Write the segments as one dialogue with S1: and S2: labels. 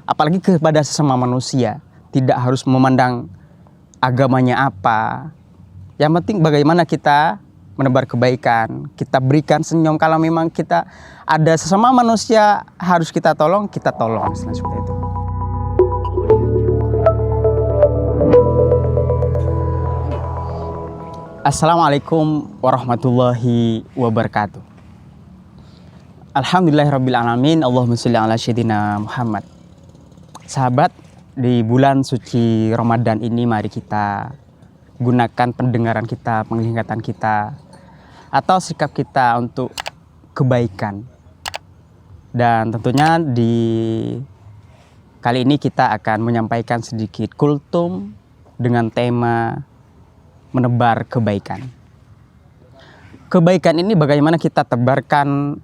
S1: apalagi kepada sesama manusia. Tidak harus memandang agamanya apa. Yang penting bagaimana kita menebar kebaikan, kita berikan senyum. Kalau memang kita ada sesama manusia harus kita tolong, kita tolong. Seperti itu. Assalamualaikum warahmatullahi wabarakatuh. Alhamdulillahirrabbilalamin. Allahumma sholli ala sayyidina Muhammad. Sahabat, di bulan suci Ramadan ini mari kita gunakan pendengaran kita, penglihatan kita, atau sikap kita untuk kebaikan. Dan tentunya di kali ini kita akan menyampaikan sedikit kultum dengan tema menebar kebaikan. Kebaikan ini bagaimana kita tebarkan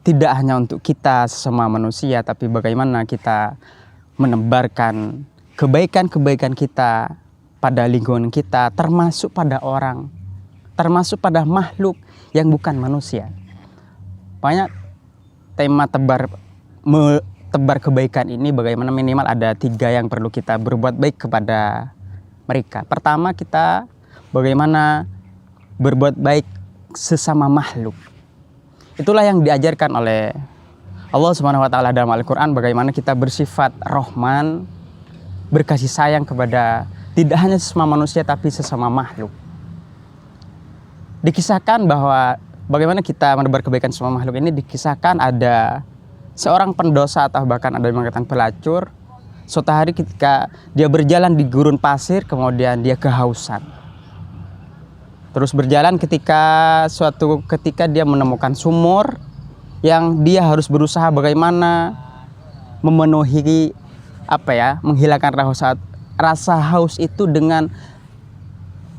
S1: tidak hanya untuk kita sesama manusia, tapi bagaimana kita menebarkan kebaikan-kebaikan kita pada lingkungan kita, termasuk pada orang, termasuk pada makhluk yang bukan manusia. Banyak tema tebar kebaikan ini bagaimana minimal ada 3 yang perlu kita berbuat baik kepada mereka. Pertama, kita bagaimana berbuat baik sesama makhluk. Itulah yang diajarkan oleh Allah Subhanahu wa taala dalam Al-Qur'an, bagaimana kita bersifat rahman, berkasih sayang kepada tidak hanya sesama manusia tapi sesama makhluk. Dikisahkan bahwa bagaimana kita menebar kebaikan sesama makhluk ini, dikisahkan ada seorang pendosa atau bahkan ada yang mengatakan pelacur. Suatu hari ketika dia berjalan di gurun pasir, kemudian dia kehausan. Terus berjalan suatu ketika dia menemukan sumur yang dia harus berusaha bagaimana memenuhi menghilangkan rasa haus itu dengan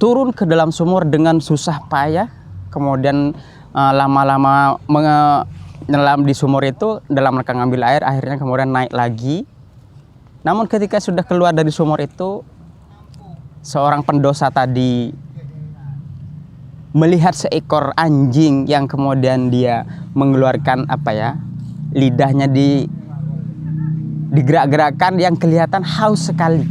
S1: turun ke dalam sumur dengan susah payah, kemudian lama-lama menyelam di sumur itu dalam rangka ngambil air, akhirnya kemudian naik lagi. Namun ketika sudah keluar dari sumur itu, seorang pendosa tadi melihat seekor anjing yang kemudian dia mengeluarkan lidahnya digerak-gerakkan yang kelihatan haus sekali.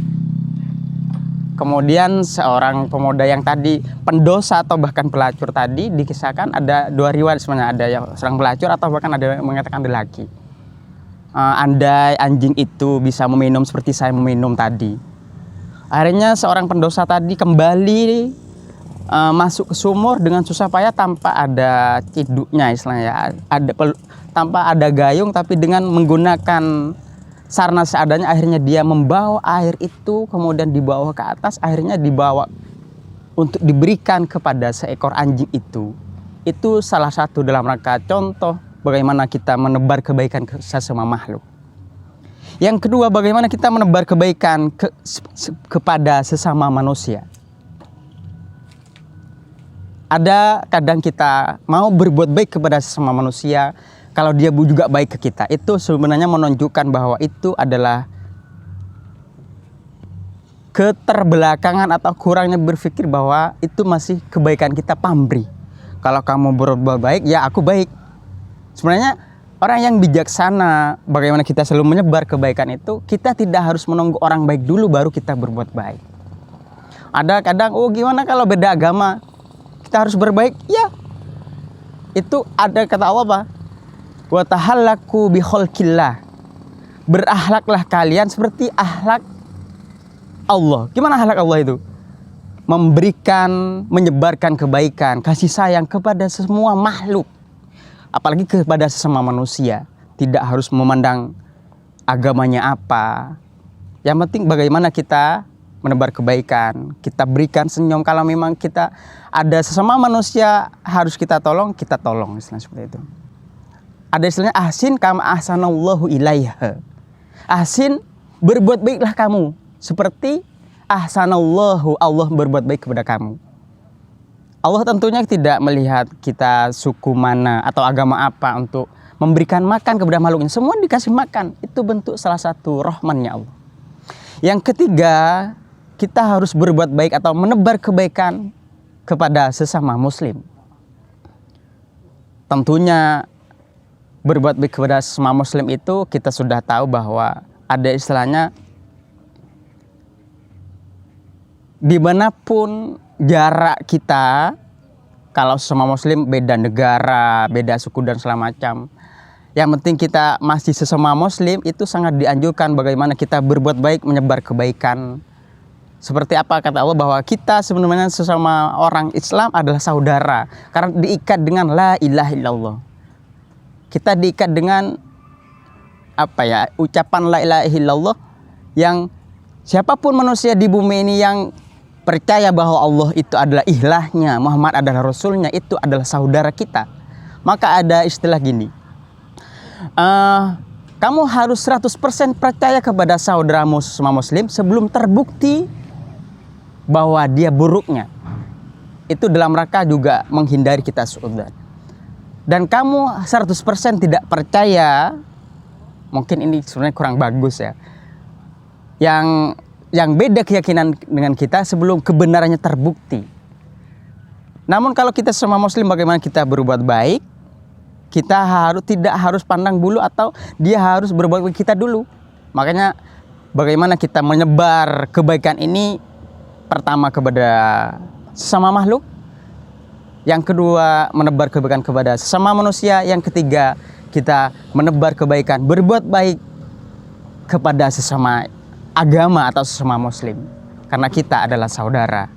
S1: Kemudian seorang pemuda yang tadi pendosa atau bahkan pelacur tadi, dikisahkan ada 2 riwayat sebenarnya, ada yang seorang pelacur atau bahkan ada yang mengatakan lelaki. Andai anjing itu bisa meminum seperti saya meminum tadi. Akhirnya seorang pendosa tadi kembali masuk ke sumur dengan susah payah tanpa ada ciduknya istilahnya, tanpa ada gayung, tapi dengan menggunakan sarana seadanya. Akhirnya dia membawa air itu, kemudian dibawa ke atas, akhirnya dibawa untuk diberikan kepada seekor anjing itu. Itu salah satu dalam rangka contoh bagaimana kita menebar kebaikan ke sesama makhluk. Yang kedua, bagaimana kita menebar kebaikan kepada sesama manusia. Ada kadang kita mau berbuat baik kepada sesama manusia, kalau dia juga baik ke kita, itu sebenarnya menunjukkan bahwa itu adalah keterbelakangan atau kurangnya berpikir bahwa itu masih kebaikan kita pamrih. Kalau kamu berbuat baik, ya aku baik. Sebenarnya orang yang bijaksana, bagaimana kita selalu menyebar kebaikan itu, kita tidak harus menunggu orang baik dulu baru kita berbuat baik. Ada kadang, gimana kalau beda agama, kita harus berbaik? Ya, itu ada kata Allah apa? Wa tahallaku bi khalqillah. Berakhlaklah kalian seperti akhlak Allah. Gimana akhlak Allah itu? Memberikan, menyebarkan kebaikan, kasih sayang kepada semua makhluk. Apalagi kepada sesama manusia. Tidak harus memandang agamanya apa. Yang penting bagaimana kita menebar kebaikan, kita berikan senyum. Kalau memang kita ada sesama manusia harus kita tolong, kita tolong. Istilah seperti itu. Ada istilahnya ahsin kama ahsanallahu ilaiha. Ahsin, berbuat baiklah kamu seperti ahsanallahu, Allah berbuat baik kepada kamu. Allah tentunya tidak melihat kita suku mana atau agama apa untuk memberikan makan kepada makhluknya. Semua dikasih makan. Itu bentuk salah satu rahmannya Allah. Yang ketiga, kita harus berbuat baik atau menebar kebaikan kepada sesama muslim. Tentunya berbuat baik kepada sesama muslim itu kita sudah tahu bahwa ada istilahnya, dimanapun jarak kita, kalau sesama muslim beda negara, beda suku dan segala macam, yang penting kita masih sesama muslim, itu sangat dianjurkan bagaimana kita berbuat baik, menyebar kebaikan. Seperti apa kata Allah, bahwa kita sebenarnya sesama orang Islam adalah saudara, karena diikat dengan la ilaha illallah. Kita diikat dengan ucapan la ilaha illallah, yang siapapun manusia di bumi ini yang percaya bahwa Allah itu adalah ilahnya, Muhammad adalah rasulnya, itu adalah saudara kita. Maka ada istilah gini, kamu harus 100% percaya kepada saudaramu sesama muslim sebelum terbukti bahwa dia buruknya. Itu dalam rangka juga menghindari kita suudzon. Dan kamu 100% tidak percaya, mungkin ini sebenarnya kurang bagus ya, yang beda keyakinan dengan kita sebelum kebenarannya terbukti. Namun kalau kita sesama muslim, bagaimana kita berbuat baik, kita tidak harus pandang bulu atau dia harus berbuat baik kita dulu. Makanya bagaimana kita menyebar kebaikan ini, pertama kepada sesama makhluk, yang kedua menebar kebaikan kepada sesama manusia, yang ketiga kita menebar kebaikan, berbuat baik kepada sesama agama atau sesama muslim, karena kita adalah saudara.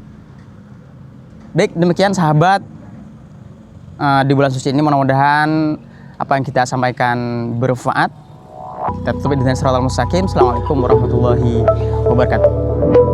S1: Baik, demikian sahabat, di bulan suci ini mudah-mudahan apa yang kita sampaikan bermanfaat. Kita tutup dengan siratal mustaqim. Assalamualaikum warahmatullahi wabarakatuh.